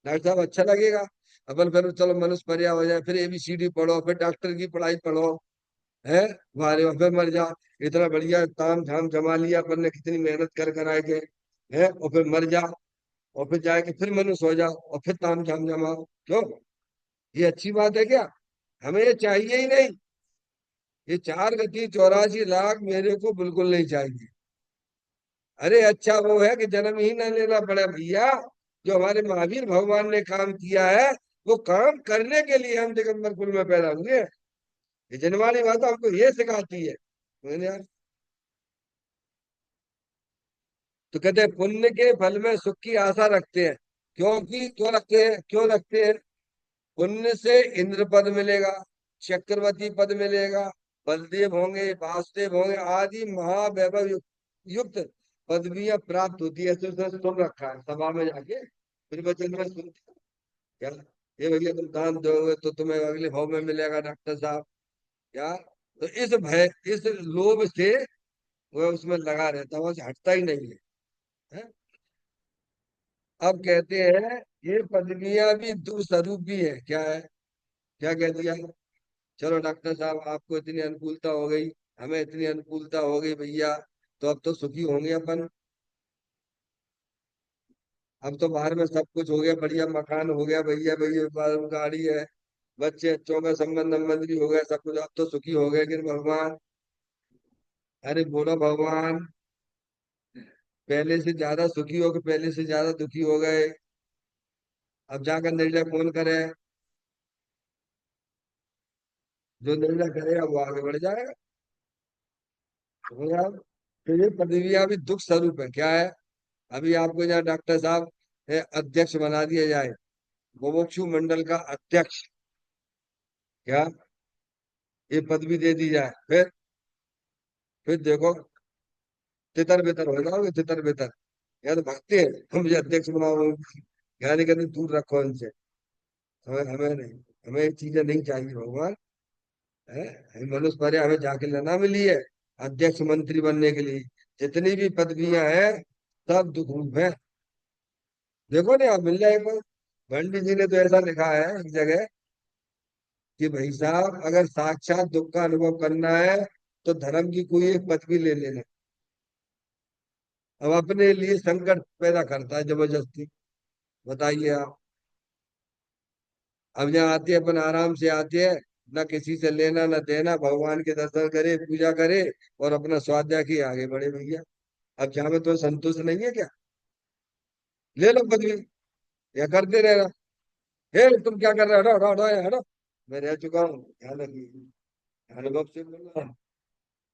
डॉक्टर साहब अच्छा लगेगा? अपन फिर चलो मनुष्य पर्याय हो जाए, फिर एबीसीडी पढ़ो, फिर डॉक्टर की पढ़ाई पढ़ो, है, मारे फिर मर जाओ। इतना बढ़िया ताम झाम जमा लिया अपन ने, कितनी मेहनत कर कर आए थे, है, और फिर मर जाओ, और फिर जाके फिर मनुष्य हो जाओ, और फिर ताम झाम जमाओ। क्यों? ये अच्छी बात है क्या? हमें ये चाहिए ही नहीं। ये 4 गति 84 लाख मेरे को बिल्कुल नहीं चाहिए। अरे अच्छा वो है कि जन्म ही ना लेना पड़े भैया। जो हमारे महावीर भगवान ने काम किया है, वो काम करने के लिए हम दिगंबर कुल में पैदा हुए। ये जनवाणी माता हमको ये सिखाती है। मैंने यार, तो कहते हैं पुण्य के फल में सुख की आशा रखते हैं। क्यों रखते हैं, क्यों रखते हैं? पुण्य से इंद्र पद मिलेगा, चक्रवर्ती पद मिलेगा, बलदेव होंगे, वासुदेव होंगे, आदि महावैभव युक्त पदवियां प्राप्त होती है। ऐसे उसने सुन रखा है सभा में जाके, फिर वचन में सुनते हैं, क्या ये भैया तुम दान दोगे तो तुम्हें अगले भाव में मिलेगा डॉक्टर साहब। क्या? तो इस भय, इस लोभ से वह उसमें लगा रहता है, वहां से हटता ही नहीं है, है? अब कहते हैं ये पदवियां भी दुस्वरूप भी है। क्या है? क्या कह दिया? चलो डॉक्टर साहब आपको इतनी अनुकूलता हो गई, हमें इतनी अनुकूलता हो गई भैया, तो अब तो सुखी होंगे अपन। अब तो बाहर में सब कुछ हो गया, बढ़िया मकान हो गया भैया, भैया गाड़ी है, बच्चे अच्छों का संबंध संबंध भी हो गया, सब कुछ, अब तो सुखी हो गए कि भगवान? अरे बोलो भगवान, पहले से ज्यादा सुखी हो कि पहले से ज्यादा दुखी हो गए? अब जाकर निर्णय कौन करे? जो निर्णय करेगा वो आगे बढ़ जाएगा। तो यार, तो ये पदवियां भी दुख स्वरूप है। क्या है? अभी आपको यहाँ डॉक्टर साहब अध्यक्ष बना दिया जाए, बुभुक्षु मंडल का अध्यक्ष, क्या ये पदवी दे दी जाए, फिर देखो तितर बितर हो जाओगे, तितर बितर। या तो भागते हैं हम, मुझे अध्यक्ष बनाओ, यानी कहते दूर रखो इनसे। हमें हमें नहीं, हमें ये चीजें नहीं चाहिए भगवान, है? हमें मनुष्य पर हमें जाके लेना मिली है अध्यक्ष मंत्री बनने के लिए। जितनी भी पदवियां हैं सब दुख रूप है। देखो ना, आप मिल जाए एक बार। पंडित जी ने तो ऐसा लिखा है एक जगह कि भाई साहब अगर साक्षात दुख का अनुभव करना है तो धर्म की कोई एक पदवी ले लेना। अब अपने लिए संकट पैदा करता है जबरदस्ती। बताइए आप। अब यहाँ आते हैं अपन आराम से आते हैं, ना किसी से लेना ना देना, भगवान के दर्शन करे, पूजा करे और अपना स्वाध्याय की आगे बढ़े भैया। अब क्या में तो संतुष्ट नहीं है क्या? ले लो पदवी, या करते रहना। हे तुम क्या कर रहे हो? हटो हटो हटो हटो। मैं रह चुका हूँ, ध्यान रखिए। अनुभव से बोल रहा हूँ।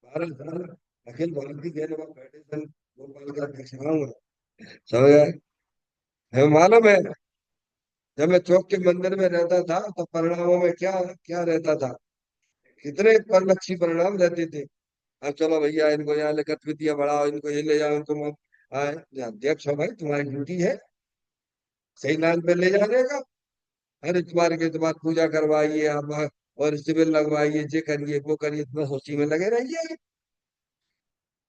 12 साल अखिल भारतीय जैन सभा फेडरेशन भोपाल का अध्यक्ष रहा हूँ। समझ गए? हमें मालूम है, जब मैं चौक के मंदिर में रहता था तो परिणामों में क्या क्या रहता था, कितने परलक्षी परिणाम रहते थे। अब चलो भैया इनको यहाँ ले गतिविधियां बढ़ाओ, इनको ये ले जाओ, इनको अध्यक्ष हो भाई, तुम्हारी ड्यूटी है सही लाइन पे ले जाने का। हर इतवार के इतवार पूजा करवाइए आप, और शिविर लगवाइए, ये करिए वो करिए, इतना सोची में लगे रहिए।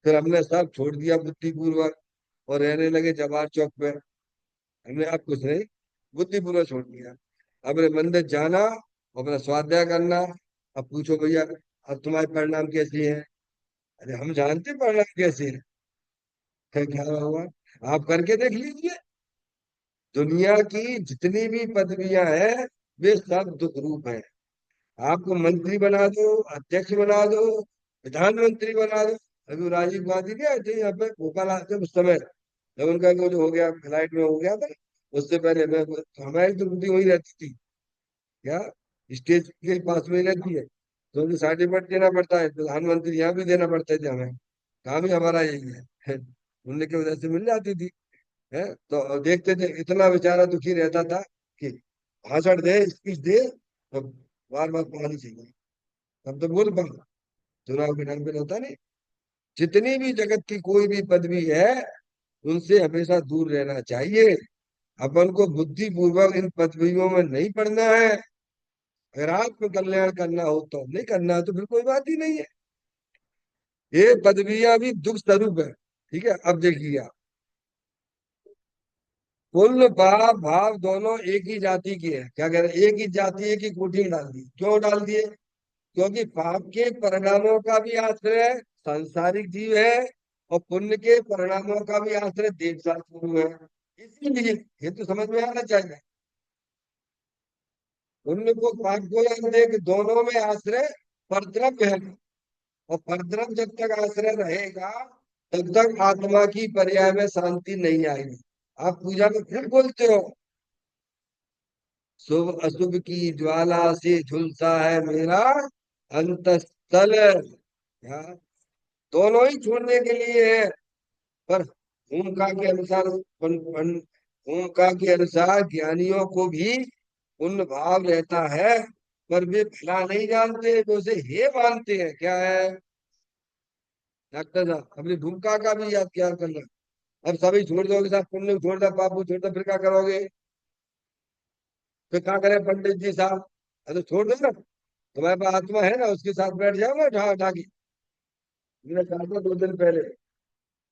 फिर हमने सब छोड़ दिया बुद्धिपूर्वक और रहने लगे जवाहर चौक पे। हमने अब कुछ नहीं, बुद्धिपूर्वक छोड़ दिया। अपने मंदिर जाना, अपना स्वाध्याय करना। अब पूछो भैया अब तुम्हारे परिणाम कैसे हैं? अरे हम जानते परिणाम कैसे हैं। क्या हुआ? आप करके देख लीजिए। दुनिया की जितनी भी पदवियां हैं वे सब दुख रूप है। आपको मंत्री बना दो, अध्यक्ष बना दो, प्रधानमंत्री बना दो। अभी वो राजीव गांधी गए थे यहाँ पे भोपाल आते उस समय, जब उनका वो जो हो गया फ्लाइट में हो गया था, उससे पहले हमारी तो ड्यूटी वही रहती थी। क्या? स्टेज के पास में ही रहती है, तो उनको सर्टिफिकेट देना पड़ता है, प्रधानमंत्री यहाँ भी देना पड़ते थे हमें। काम ही हमारा यही है। उनने की वजह से मिल जाती थी। है तो देखते थे, इतना बेचारा दुखी रहता था कि भाषण दे, स्पीच दे, तो बार बार पानी चाहिए, तब तो बोल पा। चुनाव के टाइम पे होता नहीं। जितनी भी जगत की कोई भी पदवी है उनसे हमेशा दूर रहना चाहिए। अपन को बुद्धि पूर्वक इन पदवियों में नहीं पड़ना है। अगर आपको कल्याण करना हो तो, नहीं करना है तो फिर कोई बात ही नहीं है। ये पदवियां भी दुख स्वरूप है। ठीक है, अब देखिए आप, पुण्य पाप भाव दोनों एक ही जाति के हैं। क्या कह रहे हैं? एक ही जाति, एक ही कोटि में डाल दी। क्यों डाल दिए? क्योंकि पाप के परिणामों का भी आश्रय सांसारिक जीव है, और पुण्य के परिणामों का भी आश्रय देवशास्त्र गुरु है। इसीलिए ये तो समझ में आना चाहिए। पुण्य को पाप को याद है कि दोनों में आश्रय परद्रव्य है। और परद्रव जब तक आश्रय रहेगा तब तक आत्मा की पर्याय में शांति नहीं आएगी। आप पूजा में फिर बोलते हो, शुभ अशुभ की ज्वाला से झुलसा है मेरा अंतस्थल। हाँ, दोनों ही छोड़ने के लिए है। पर भूमिका के अनुसार भूमिका के अनुसार ज्ञानियों को भी उन भाव रहता है, पर वे भला नहीं जानते, वे उसे हे मानते हैं। क्या है डॉक्टर साहब, अपनी भूमिका का भी याद क्या करना। अब सभी छोड़ दोगे, सब पुण्य छोड़ दो, पाप को छोड़ दो, फिर क्या करोगे? फिर क्या करें पंडित जी साहब? अरे तो छोड़ दो ना, तुम्हारे पास आत्मा है ना, उसके साथ बैठ जाओ ना उठा उठा के। मैंने कहा था 2 दिन पहले,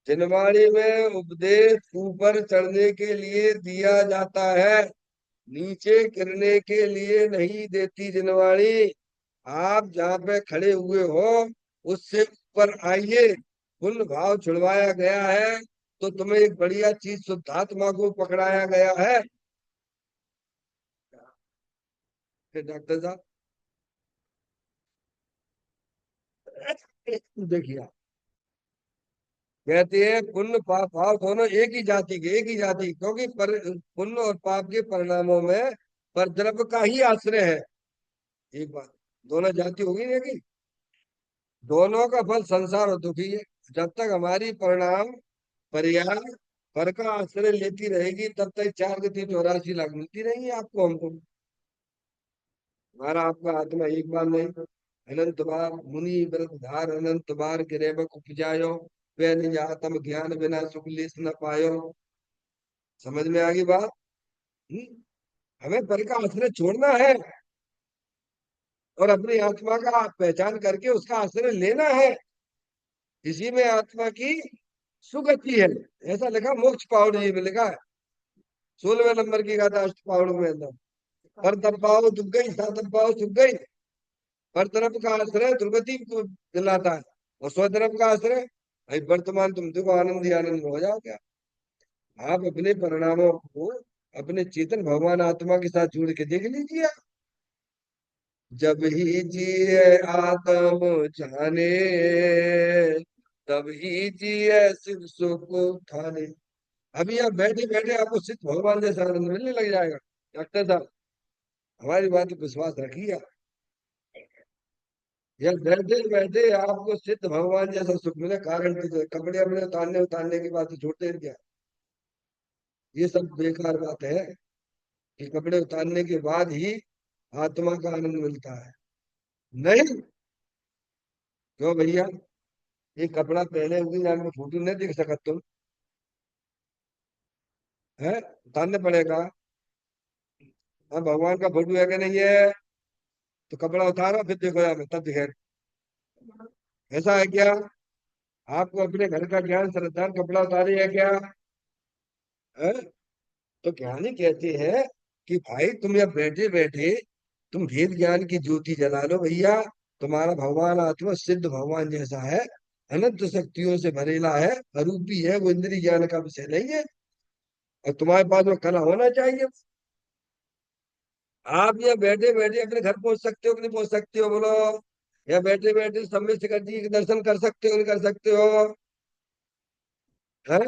जिनवाणी में उपदेश ऊपर चढ़ने के लिए दिया जाता है, नीचे गिरने के लिए नहीं देती जिनवाणी। आप जहाँ पे खड़े हुए हो उससे ऊपर आइए, पुण्य भाव छुड़वाया गया है, तो तुम्हें एक बढ़िया चीज शुद्धात्मा को पकड़ाया गया है। फिर डॉक्टर साहब देखिए, कहते हैं पुण्य पाप भाव दोनों एक ही जाति के, एक ही जाति, क्योंकि पुण्य और पाप के परिणामों में परद्रव्य का ही आश्रय है। एक बात, दोनों जाति होगी ना कि दोनों का फल संसार और दुखी है। जब तक हमारी परिणाम पर्याय पर का आश्रय लेती रहेगी तब तक 4 गति 84 लाख मिलती रहेंगी आपको हमको। हमारा आपका आत्मा एक बार नहीं, अनंत बार मुनि व्रत धार अनंत बार गिरेबक उपजायो, वे निज आत्म ज्ञान बिना सुख लेस न पायो। समझ में आ गई बात? हम्म? हमें पर का आश्रय छोड़ना है और अपनी आत्मा का पहचान करके उसका आश्रय लेना है। इसी में आत्मा की सुगति है। ऐसा लिखा मोक्ष पहाड़ जी में लिखा है, 16वें नंबर की गाथा अष्ट पहाड़ों में अंदर। पर दबाओ दुख गई, सा दबाओ सुख गई। पर तरफ का आश्रय दुर्गति को दिलाता है, और स्व तरफ का आश्रय भाई वर्तमान तुम देखो आनंद ही आनंद में हो जाओ क्या। आप अपने परिणामों को अपने चेतन भगवान आत्मा के साथ जोड़ के देख लीजिए। जब ही जिए आत्म जाने, तब ही जिए शिव सुख ठाने। अभी आप बैठे बैठे आपको सिद्ध भगवान जैसा आनंद मिलने लग जाएगा। डॉक्टर साहब, हमारी बात पर विश्वास रखिए। या बैठे बैठे आपको सिद्ध भगवान जैसा सुख मिले, कारण की कपड़े अपने उतारने उतारने की बात छोड़ते हैं क्या? ये सब बेकार बात है कि कपड़े उतारने के बाद ही आत्मा का आनंद मिलता है। नहीं, क्यों भैया? ये कपड़ा पहने हुए जान में फोटो नहीं देख सकते तुम? है, उतारने पड़ेगा। हाँ, भगवान का फोटो है कि नहीं है? तो कपड़ा उतारो फिर देखो यार, तब दिखे। ऐसा है क्या? आपको अपने घर का ज्ञान श्रद्धा कपड़ा उतारे है क्या? है? तो ज्ञानी कहते हैं कि भाई तुम यहाँ बैठे बैठे तुम भेद ज्ञान की ज्योति जला लो भैया। तुम्हारा भगवान आत्मा सिद्ध भगवान जैसा है, अनंत शक्तियों से भरेला है, अरूपी है, वो इंद्रिय ज्ञान का विषय नहीं है। और तुम्हारे पास में कला होना चाहिए। आप यहाँ बैठे बैठे अपने घर पहुंच सकते हो कि नहीं पहुंच सकते हो बोलो? या बैठे बैठे समय शिखर जी के दर्शन कर सकते हो नहीं कर सकते हो? है?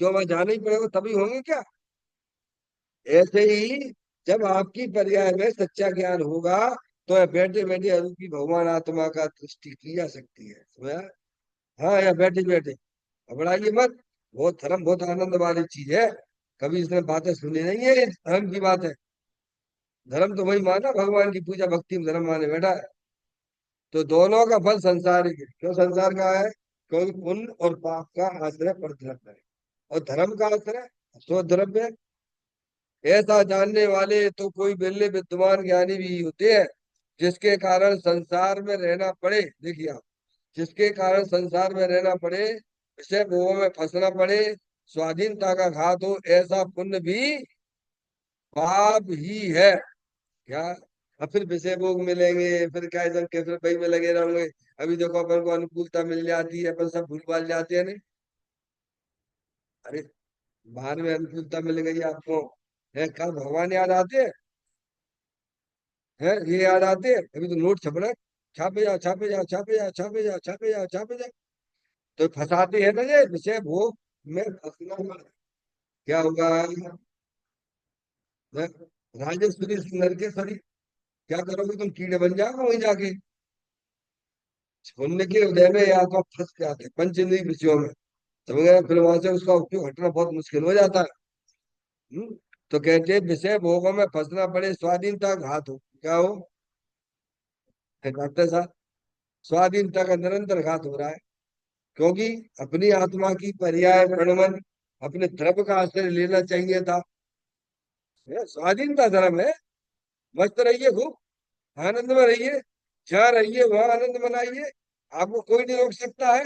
क्यों वहां जाना ही पड़ेगा तभी होंगे क्या? ऐसे ही जब आपकी पर्याय में सच्चा ज्ञान होगा तो बैठे बैठे अरूपी भगवान आत्मा का दृष्टि की जा सकती है, समझा? हाँ, या बैठे बैठे घबराइए मत। बहुत धर्म बहुत आनंद वाली चीज है। कभी इसने बातें सुनी नहीं है, ये धर्म की बात है। धर्म तो वही माना भगवान की पूजा भक्ति में धर्म माने बैठा है। तो दोनों का फल संसार ही है। क्यों संसार का है? क्योंकि पुण्य और पाप का आश्रय परद्रव्य है, और धर्म का आश्रय स्वद्रव्य है। ऐसा जानने वाले तो कोई बिरले विद्वान ज्ञानी भी होते हैं, जिसके कारण संसार में रहना पड़े। देखिए आप, जिसके कारण संसार में रहना पड़े, विषय मोह में फंसना पड़े, स्वाधीनता का घात हो, ऐसा पुण्य भी पाप ही है। क्या? अब फिर विषय भोग मिलेंगे, फिर क्या जब के फिर वही में लगे रहोगे। अभी देखो अपन को अनुकूलता मिल जाती है, अपन सब भूल भाल जाते हैं नहीं? अरे, बाहर में अनुकूलता मिल गई आपको, है कल भगवान याद आते हैं? ये याद आते हैं? अभी तो नोट छप रहा है, छापे जाओ, छापे जाओ, छापे जाओ, छापे जाओ, छापे जाओ, छापे जाओ। तो फंसाती है ना ये विषय भोग में फंसना। क्या होगा? मैं राजेश्वरी नरकेश्वरी, क्या करोगे तुम? कीड़े बन जाओगे वहीं जाके। सुनने के उदय में या तो फंस जाते हैं पंचेंद्रिय विषयों में, समझ गए? फिर वहां से उसका उपयोग हटना बहुत मुश्किल हो जाता है। हम्म? तो कहते हैं विषय भोगों में फंसना पड़े स्वाधीनता घात हो। क्या हो? डॉक्टर साहब, स्वाधीनता का निरंतर घात हो रहा है। क्योंकि अपनी आत्मा की पर्याय प्रणमन, अपने धर्म का आश्रय लेना चाहिए था। ये स्वाधीनता धर्म है। मस्त रहिए, खूब आनंद में रहिए, जहाँ रहिए वहां आनंद मनाइए, आपको कोई नहीं रोक सकता है।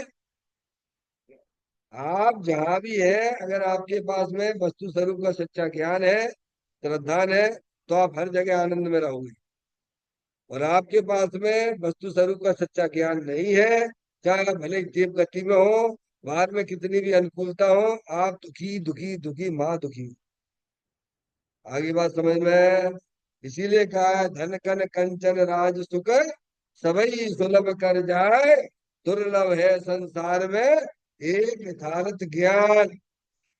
आप जहां भी है, अगर आपके पास में वस्तु स्वरूप का सच्चा ज्ञान है, श्रद्धान है, तो आप हर जगह आनंद में रहोगे। और आपके पास में वस्तु स्वरूप का सच्चा ज्ञान नहीं है, चाहे आप भले ही देव गति में हो, बाहर में कितनी भी अनुकूलता हो, आप दुखी दुखी दुखी माँ दुखी। आगे बात समझ में? इसीलिए कहा है धन कन कंचन राज सुख सबई सुलभ कर जाए, दुर्लभ है संसार में एक यथार्थ ज्ञान।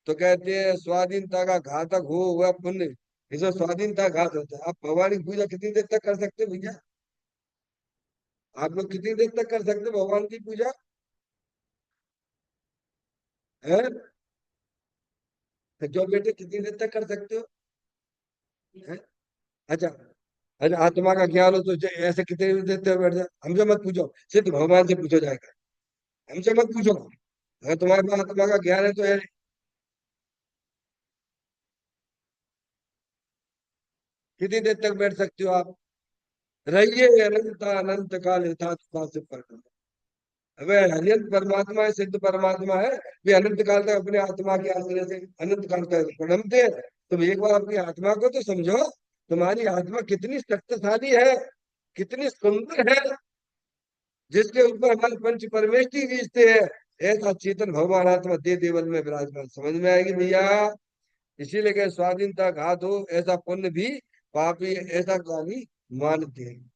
तो कहते हैं स्वाधीनता का घातक हो हुआ पुण्य, इसे स्वाधीनता घात होता है। आप भगवान की पूजा कितनी देर तक कर सकते हो भैया? आप लोग कितनी देर तक कर सकते हो भगवान की पूजा? है? तो जो बेटे कितनी देर तक कर सकते हो? है? अच्छा। अच्छा, आत्मा का ज्ञान हो तो ऐसे कितने देर तक बैठ जाए? हमसे मत पूछो, सिर्फ भगवान से पूछो जाएगा। हमसे मत पूछो। अगर तुम्हारे पास आत्मा का ज्ञान है तो कितनी देर तक बैठ सकते हो आप? रहिए अनंत अनंत काल यथार्थ काल से पर। अबे अनंत परमात्मा है, सिद्ध परमात्मा है। वे अनंत काल तक अपने आत्मा के आश्रय से अनंत काल तक प्रणमते हैं। तुम एक बार अपनी आत्मा को तो समझो, तुम्हारी आत्मा कितनी शक्तिशाली है, कितनी सुंदर है, जिसके ऊपर हमारे पंच परमेष्टि बीजते हैं। ऐसा चेतन भगवान आत्मा दे देवल में विराजमान। समझ में आएगी भैया? इसीलिए कहे स्वाधीनता घात हो, ऐसा पुण्य भी पापी ऐसा ज्ञानी मानते हैं।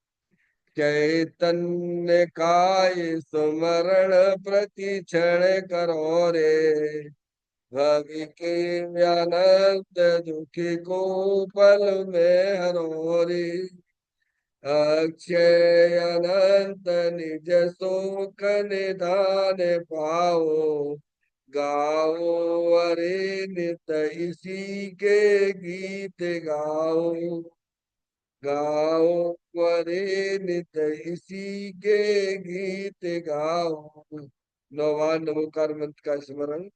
चैतन्य काय सुमरण प्रति क्षण करो रे, भवि के अनंत दुखी को पल में हरो रे। अक्षय अनंत निज शोक निधान पाओ, गाओ अरे नित इसी के गीत गाओ, गाओ अरे नित इसी के गीत गाओ। नौवान नमोकार मंत्र का स्मरण।